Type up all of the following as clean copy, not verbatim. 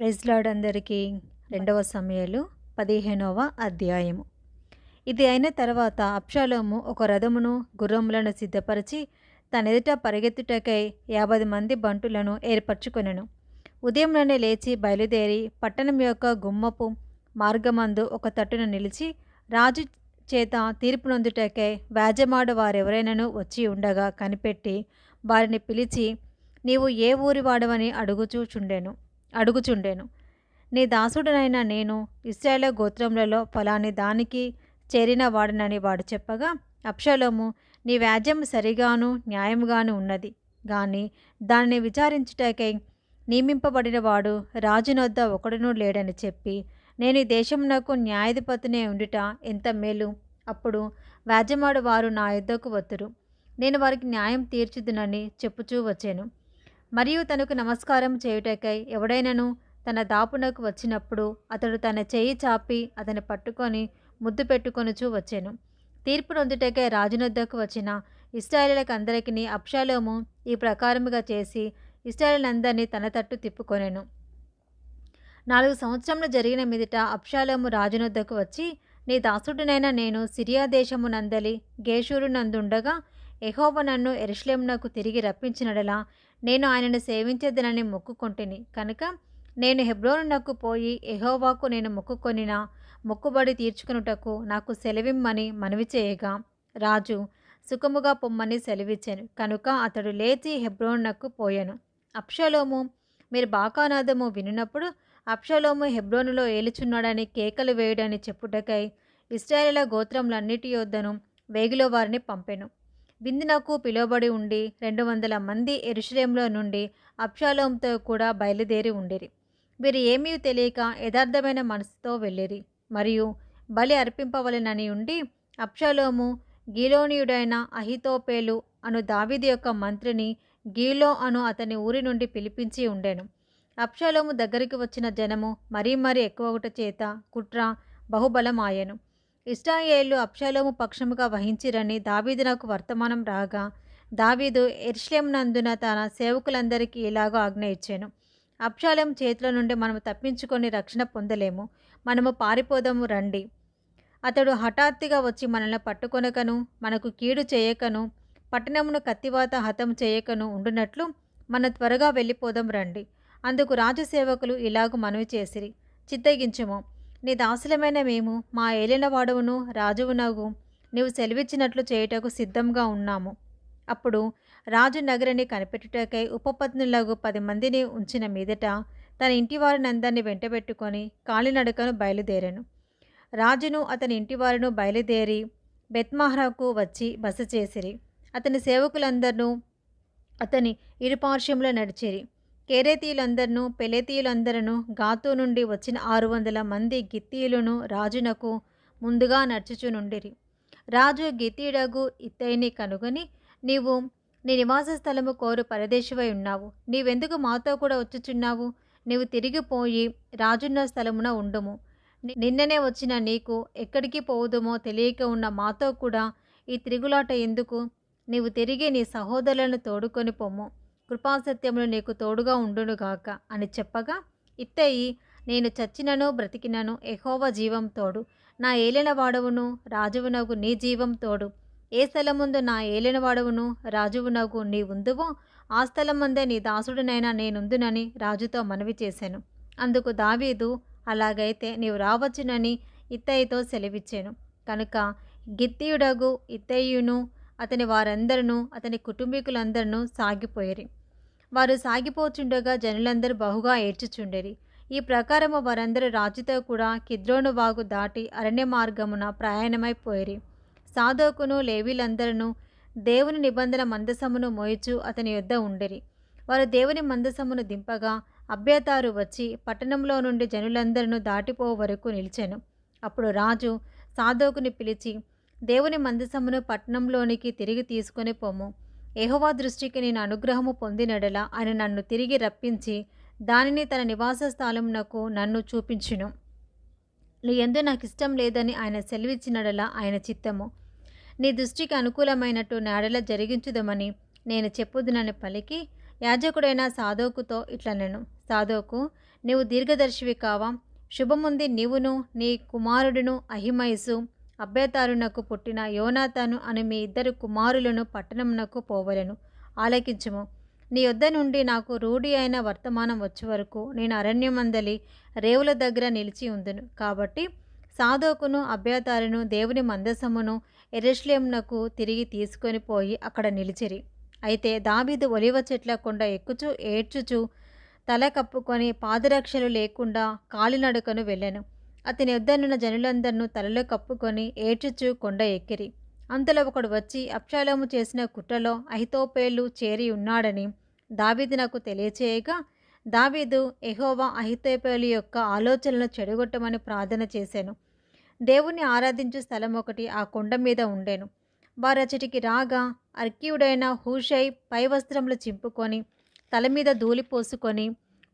Praise lord అందరికీ. రెండవ సమూయేలు 15వ అధ్యాయము. ఇది అయిన తర్వాత అబ్షాలోము ఒక రథమును గుర్రములను సిద్ధపరిచి తనెదుట పరిగెత్తుటకై 50 మంది బంటులను ఏర్పరచుకొనెను. ఉదయముననే లేచి బయలుదేరి పట్టణం యొక్క గుమ్మపు మార్గమందు ఒక తట్టున నిలిచి రాజు చేత తీర్పునొందుటకై వ్యాజ్యమాడు వారెవరైనను వచ్చి ఉండగా కనిపెట్టి వారిని పిలిచి, నీవు ఏ ఊరి వాడవని అడుగుచుండెను. నీ దాసుడనైన నేను ఇశ్రాయేలు గోత్రములలో ఫలాని దానికి చేరిన వాడనని వాడు చెప్పగా, అబ్షాలోము, నీ వ్యాజ్యం సరిగాను న్యాయముగాను ఉన్నది గాని దానిని విచారించుటకై నియమింపబడిన వాడు రాజునొద్ద ఒకడునూ లేడని చెప్పి, నేను ఈ దేశమునకు న్యాయాధిపతినే ఉండుట ఎంత మేలు. అప్పుడు వ్యాజ్యమాడు వారు నా యొద్దకు వత్తురు, నేను వారికి న్యాయం తీర్చుదునని చెప్పుచూ వచ్చెను. మరియు తనకు నమస్కారం చేయుటకై ఎవడైనను తన దాపునకు వచ్చినప్పుడు అతడు తన చెయ్యి చాపి అతని పట్టుకొని ముద్దు పెట్టుకొనుచూ వచ్చెను. తీర్పు నొందుటకై రాజునొద్దకు వచ్చిన ఇశ్రాయేలీయులకందరికిని అబ్షాలోము ఈ ప్రకారముగా చేసి ఇశ్రాయేలీయులందరినీ తన తట్టు తిప్పుకొనెను. 4 సంవత్సరములు జరిగిన మీదట అబ్షాలోము రాజునొద్దకు వచ్చి, నీ దాసుడినైన నేను సిరియా దేశమునందలి గెషూరు నందుండగా యెహోవా నన్ను యెరూషలేమునకు తిరిగి రప్పించినడలా నేను ఆయనను సేవించేదనని మొక్కుకొంటిని కనుక నేను హెబ్రోనునకు పోయి యెహోవాకు నేను మొక్కుకొనిన మొక్కుబడి తీర్చుకొనుటకు నాకు సెలవిమ్మని మనవి చేయగా, రాజు సుఖముగా పొమ్మని సెలవిచ్చెను. కనుక అతడు లేచి హెబ్రోనునకు పోయెను. అబ్షాలోము మీరు బాకానాదము వినునప్పుడు అబ్షాలోము హెబ్రోనులో ఏలుచున్నాడని కేకలు వేయుడని చెప్పుటకై ఇశ్రాయేలీయుల గోత్రములన్నిటి యొద్దను వేగిలో వారిని పంపెను. విందునకు పిలువబడి ఉండి 200 మంది యెరూషలేములో నుండి అబ్షాలోముతో కూడా బయలుదేరి ఉండిరి. వీరు ఏమీ తెలియక యథార్థమైన మనసుతో వెళ్ళిరి. మరియు బలి అర్పింపవలెనని ఉండి అబ్షాలోము గీలోనీయుడైన అహీతోపెలు అను దావీదు యొక్క మంత్రిని గీలో అను అతని ఊరి నుండి పిలిపించి ఉండెను. అబ్షాలోము దగ్గరికి వచ్చిన జనము మరీ ఎక్కువగుట చేత కుట్ర బహుబలమాయెను. ఇశ్రాయేలు అబ్షాలోము పక్షముగా వహించిరని దావీదునకు వర్తమానం రాగా, దావీదు యెరూషలేమునందున తన సేవకులందరికీ ఇలాగ ఆజ్ఞ ఇచ్చెను, అబ్షాలోము చేతుల నుండి మనము తప్పించుకొని రక్షణ పొందలేము. మనము పారిపోదాము రండి. అతడు హఠాత్తుగా వచ్చి మనల్ని పట్టుకొనకను మనకు కీడు చేయకను పట్టణమును కత్తివాత హతం చేయకను ఉండునట్లు మన త్వరగా వెళ్ళిపోదాం రండి. అందుకు రాజు సేవకులు ఇలాగ మనవి చేసిరి, చిత్తగించుము, నీ దాసులమైన మేము మా ఏలినవాడవును రాజువునగు నీవు సెలవిచ్చినట్లు చేయుటకు సిద్ధంగా ఉన్నాము. అప్పుడు రాజు నగరిని కనిపెట్టుటకై ఉపపత్నులకు 10 మందిని ఉంచిన మీదట తన ఇంటి వారినందరినీ వెంటబెట్టుకొని కాలినడకను బయలుదేరెను. రాజును అతని ఇంటివారును బయలుదేరి బెత్మహరకు వచ్చి బస చేసిరి. అతని సేవకులందరూ అతని ఇరుపార్శ్వములో నడిచిరి. కెరేతీయులందరూ పెలేతీయులందరూ గాతు నుండి వచ్చిన 600 మంది గిత్తీయులను రాజునకు ముందుగా నడుచుచునుండిరి. రాజు గిత్తీయుడగు ఇత్తయిని కనుగొని, నీవు నీ నివాస స్థలము కోరు పరదేశివై ఉన్నావు. నీవెందుకు మాతో కూడా వచ్చుచున్నావు? నీవు తిరిగిపోయి రాజున్న స్థలమున ఉండుము. నిన్ననే వచ్చిన నీకు ఎక్కడికి పోవుదుమో తెలియక ఉన్న మాతో కూడా ఈ తిరుగులాట ఎందుకు? నీవు తిరిగి నీ సహోదరులను తోడుకొని పొమ్ము. కృపాసత్యములు నీకు తోడుగా ఉండునుగాక అని చెప్పగా, ఇత్తయి, నేను చచ్చినను బ్రతికినను యెహోవా జీవం తోడు, నా ఏలినవాడవును రాజువునగు నీ జీవం తోడు. ఏ స్థలముందు నా ఏలినవాడవును రాజువునగు నీ ఉందువో ఆ స్థలమందే నీ దాసుడినైనా నేనుందునని రాజుతో మనవి చేశాను. అందుకు దావీదు, అలాగైతే నీవు రావచ్చునని ఇత్తయితో సెలవిచ్చాను. కనుక గిత్తీయుడగు ఇత్తయియును అతని వారందరూ అతని కుటుంబీకులందరూ సాగిపోయిరి. వారు సాగిపోచుండగా జనులందరూ బహుగా ఏడ్చుచుండిరి. ఈ ప్రకారము వారందరూ రాజుతో కూడా కిద్రోను వాగు దాటి అరణ్య మార్గమున ప్రయాణమైపోయిరి. సాదోకును లేవీలందరూ దేవుని నిబంధన మందసమును మోయిచు అతని యొద్ద ఉండిరి. వారు దేవుని మందసమును దింపగా అబ్యాతారు వచ్చి పట్టణంలో నుండి జనులందరూ దాటిపో వరకు నిలిచెను. అప్పుడు రాజు సాదోకుని పిలిచి, దేవుని మందసమును పట్టణంలోనికి తిరిగి తీసుకొని పొమ్ము. యెహోవా దృష్టికి నేను అనుగ్రహము పొందినడలా ఆయన నన్ను తిరిగి రప్పించి దానిని తన నివాస స్థలమునకు నన్ను చూపించును. నీ యందు నాకు ఇష్టం లేదని ఆయన సెలవిచ్చినడలా ఆయన చిత్తము. నీ దృష్టికి అనుకూలమైనట్టు నాడల జరిగించుదమని నేను చెప్పుదునని పలికి యాజకుడైన సాదోకుతో ఇట్లనెను, సాదోకు, నీవు దీర్ఘదర్శివి కావా? శుభముంది నీవును నీ కుమారుడును అహిమయసు అబ్యాతారునకు పుట్టిన యోనాతాను అను మీ ఇద్దరు కుమారులను పట్టణమునకు పోవలెను. ఆలకించుము. నీ యొద్ద నుండి నాకు రూఢి అయిన వర్తమానం వచ్చే వరకు నేను అరణ్యమందలి రేవుల దగ్గర నిలిచి ఉందును. కాబట్టి సాదోకును అబ్యాతారును దేవుని మందసమును యెరూషలేమునకు తిరిగి తీసుకొని పోయి అక్కడ నిలిచిరి. అయితే దావీదు ఒలివ చెట్ల కొండ ఎక్కుచూ ఏడ్చుచూ తల కప్పుకొని పాదరక్షలు లేకుండా కాలినడకను వెళ్ళెను. అతని యొద్దనున్న జనులందరినూ తలలో కప్పుకొని ఏడ్చుచూ కొండ ఎక్కిరి. అంతలో ఒకడు వచ్చి అబ్షాలోము చేసిన కుట్రలో అహితోపేలు చేరి ఉన్నాడని దావీదునకు తెలియచేయగా, దావీదు యెహోవా అహితోపేలు యొక్క ఆలోచనలను చెడగొట్టమని ప్రార్థన చేశాను. దేవుణ్ణి ఆరాధించు స్థలం ఒకటి ఆ కొండ మీద ఉండెను. వారచటికి రాగా అర్కీయుడైన హూషై పై వస్త్రములు చింపుకొని తల మీద ధూళి పోసుకొని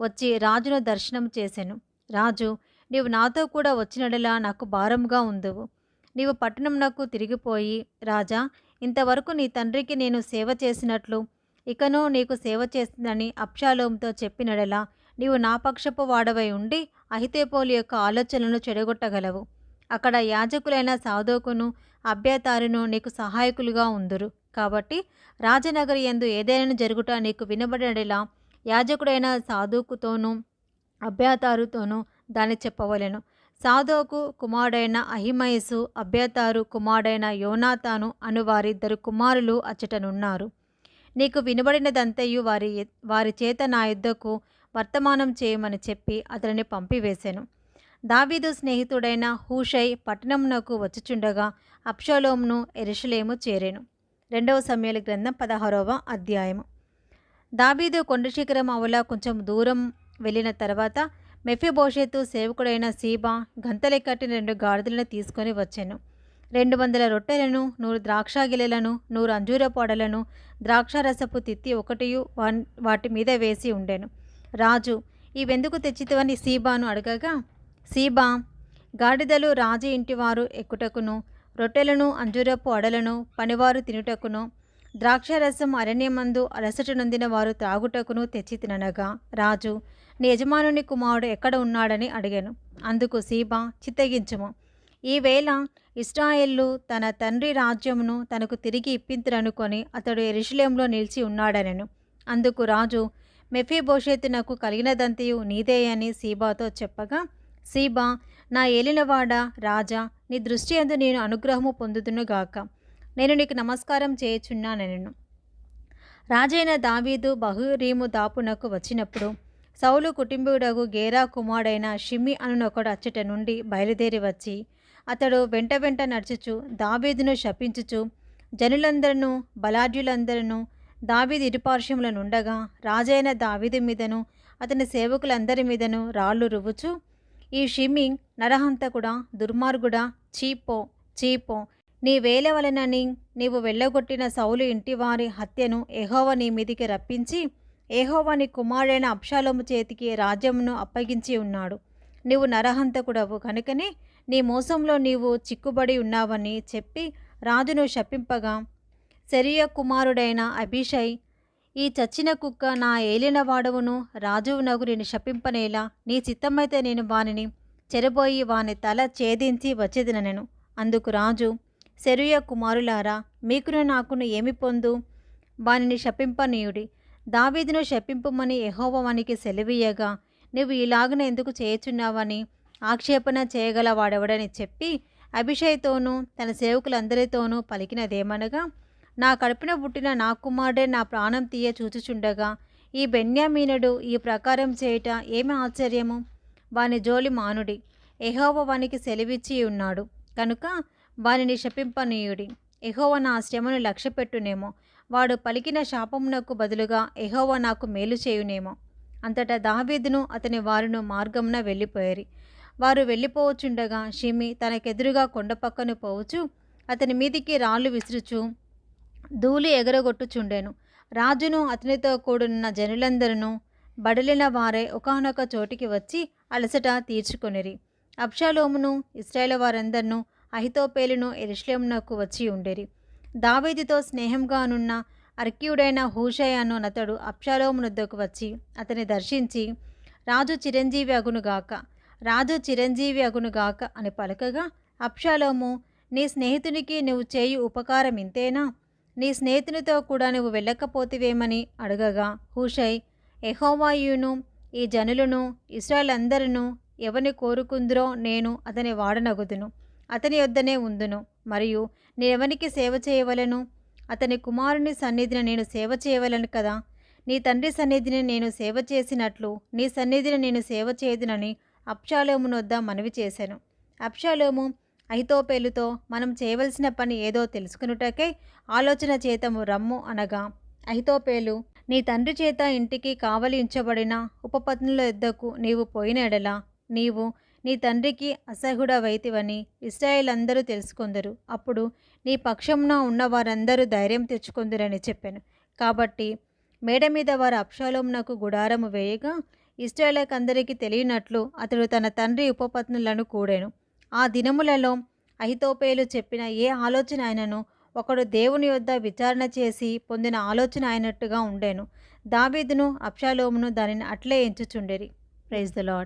వచ్చి రాజును దర్శనం చేసెను. రాజు, నీవు నాతో కూడా వచ్చినడలా నాకు భారముగా ఉందువు. నీవు పట్టణంనకు తిరిగిపోయి, రాజా, ఇంతవరకు నీ తండ్రికి నేను సేవ చేసినట్లు ఇకను నీకు సేవ చేస్తుందని అబ్షాలోముతో చెప్పినడలా నీవు నా పక్షపు వాడవై ఉండి అహితోపెలు యొక్క ఆలోచనలను చెడగొట్టగలవు. అక్కడ యాజకులైన సాదోకును అబ్యాతారును నీకు సహాయకులుగా ఉందురు. కాబట్టి రాజనగరి యందు ఏదైనా జరుగుట నీకు వినబడినడలా యాజకుడైన సాదోకుతోనూ అబ్యాతారుతోనూ దాన్ని చెప్పవలెను. సాదోకు కుమారుడైన అహిమయసు అబ్యాతారు కుమారుడైన యోనాతాను అను వారిద్దరు కుమారులు అచ్చటనున్నారు. నీకు వినబడినదంతయు వారి చేత నా యుద్ధకు వర్తమానం చేయమని చెప్పి అతనిని పంపివేశెను. దావీదు స్నేహితుడైన హూషై పట్టణమునకు వచ్చుచుండగా అబ్షాలోమును యెరూషలేము చేరెను. 2 సమూయేలు గ్రంథం 16వ అధ్యాయము. దావీదు కొండ శిఖరం అవల కొంచెం దూరం వెళ్ళిన తర్వాత మెఫీబోషెతు సేవకుడైన సీబా గంతలె కట్టిన 2 గాడిదలను తీసుకొని వచ్చెను. 200 రొట్టెలను, 100 ద్రాక్షగిలెలను, 100 అంజూరపు అడలను, ద్రాక్షారసపు తిత్తి ఒకటియు వాటి మీద వేసి ఉండెను. రాజు, ఇవెందుకు తెచ్చితివని సీబాను అడగగా, సీబా, గాడిదలు రాజు ఇంటివారు ఎక్కుటకును, రొట్టెలను అంజూరపు అడలను పనివారు తినుటకును, ద్రాక్షారసం అరణ్యమందు అలసట నొందిన వారు త్రాగుటకును తెచ్చి తిననగా, రాజు, నీ యజమానుని కుమారుడు ఎక్కడ ఉన్నాడని అడిగాను. అందుకు సీబా, చిత్తగించుము, ఈవేళ ఇశ్రాయేలు తన తండ్రి రాజ్యమును తనకు తిరిగి ఇప్పింతురనుకొని అతడు యెరూషలేములో నిలిచి ఉన్నాడనెను. అందుకు రాజు, మెఫీబోషెతునకు కలిగినదంతయు నీదే అని సీబాతో చెప్పగా, సీబా, నా ఏలినవాడ రాజా, నీ దృష్టి యందు నేను అనుగ్రహము పొందుదునుగాక. నేను నీకు నమస్కారం చేయుచున్నానెను. రాజైన దావీదు బహూరీము దాపునకు వచ్చినప్పుడు సౌలు కుటుంబీయుడగు గేరా కుమారుడైన షిమ్మి అనునొకడు అచ్చట నుండి బయలుదేరి వచ్చి అతడు వెంట వెంట నడుచుచు దావీదును శపించుచు జనులందరూ బలాఢ్యులందరూ దావీదు ఇరుపార్శ్వముల నుండగా రాజైన దావీదు మీదను అతని సేవకులందరి మీదను రాళ్ళు రువ్వుచు, ఈ షిమ్మి నరహంతకుడా, దుర్మార్గుడా, చీపో చీపో, నీ వేల వలనని నీవు వెళ్ళగొట్టిన సౌలు ఇంటివారి హత్యను యెహోవా నీ మీదికి రప్పించి యెహోవా నీ కుమారుడైన అబ్షాలోము చేతికి రాజ్యమును అప్పగించి ఉన్నాడు. నీవు నరహంతకుడవు కనుకనే నీ మోసంలో నీవు చిక్కుబడి ఉన్నావని చెప్పి రాజును శపింపగా, సెరూయా కుమారుడైన అబీషై, ఈ చచ్చిన కుక్క నా ఏలినవాడవును రాజువునగు నేను శపింపనేలా, నీ చిత్తమైతే నేను వానిని చెరబోయి వాని తల ఛేదించి వచ్చేదినెను. అందుకు రాజు, సెరూయా కుమారులారా, మీకును నాకును ఏమి పొందు? వానిని శపింపనీయుడి. దావీదును శపింపమని యెహోవా వానికి సెలవీయగా నీవు ఇలాగన ఎందుకు చేయుచున్నావని ఆక్షేపణ చేయగల వాడెవడని చెప్పి అబీషైతోనూ తన సేవకులందరితోనూ పలికినదేమనగా, నా కడుపున పుట్టిన నా కుమారుడే నా ప్రాణం తీయ చూచుచుండగా ఈ బెన్యామీనుడు ఈ ప్రకారం చేయుట ఏమి ఆశ్చర్యము? వాని జోలి మానుడి. యెహోవా వానికి సెలవిచ్చి ఉన్నాడు కనుక వానిని శపింపనీయుడి. యెహోవా నా శ్రమను లక్ష్యపెట్టునేమో, వాడు పలికిన శాపమునకు బదులుగా యెహోవా నాకు మేలు చేయునేమో. అంతటా దావీదును అతని వారును మార్గమున వెళ్ళిపోయారు. వారు వెళ్ళిపోవచ్చుండగా షిమి తనకెదురుగా కొండ పక్కను పోవచ్చు అతని మీదికి రాళ్ళు విసురుచు ధూళి ఎగరగొట్టుచుండెను. రాజును అతనితో కూడున్న జనులందరూ బడలిన వారే ఒకానొక చోటికి వచ్చి అలసట తీర్చుకొనిరి. అబ్షాలోమును ఇశ్రాయేలు వారందరినూ అహితోపేలును యెరూషలేమునకు వచ్చి ఉండేరి. దావీదుతో స్నేహంగానున్న అర్కీయుడైన హూషై అను నతడు అబ్షాలోము వద్దకు వచ్చి అతని దర్శించి, రాజు చిరంజీవి అగునుగాక, రాజు చిరంజీవి అగునుగాక అని పలకగా, అబ్షాలోము, నీ స్నేహితునికి నువ్వు చేయు ఉపకారం ఇంతేనా? నీ స్నేహితునితో కూడా నువ్వు వెళ్ళకపోతివేమని అడగగా, హూషై, యెహోవాయును ఈ జనులను ఇశ్రాయేలందరును ఎవని కోరుకుందురో నేను అతని వాడనగుదును, అతని యొద్దనే ఉందును, మరియు నేనెవనికి సేవ చేయవలెను? అతని కుమారుని సన్నిధిని నేను సేవ చేయవలెను కదా. నీ తండ్రి సన్నిధిని నేను సేవ చేసినట్లు నీ సన్నిధిని నేను సేవ చేయుదునని అబ్షాలోమునొద్ద మనవి చేశాను. అబ్షాలోము అహితోపేలుతో, మనం చేయవలసిన పని ఏదో తెలుసుకొనుటకై ఆలోచన చేతము రమ్ము అనగా, అహితోపేలు, నీ తండ్రి చేత ఇంటికి కావలి ఉంచబడిన ఉపపత్నుల యొద్దకు నీవు పోయిన ఎడల నీవు నీ తండ్రికి అసహ్యుడవైతివని ఇశ్రాయేలందరూ తెలుసుకొందరు. అప్పుడు నీ పక్షమున ఉన్న వారందరూ ధైర్యం తెచ్చుకొందురని చెప్పాను. కాబట్టి మేడ మీద వారు అబ్షాలోమునకు గుడారము వేయగా, ఇశ్రాయేలుకందరికీ తెలియనట్లు అతడు తన తండ్రి ఉపపత్నులను కూడాను. ఆ దినములలో అహితోపేలు చెప్పిన ఏ ఆలోచన అయినను ఒకడు దేవుని యొద్ద విచారణ చేసి పొందిన ఆలోచన అయినట్టుగా ఉండెను. దావీదును అబ్షాలోమును దానిని అట్లే ఎంచుచుండిరి. Praise the lord.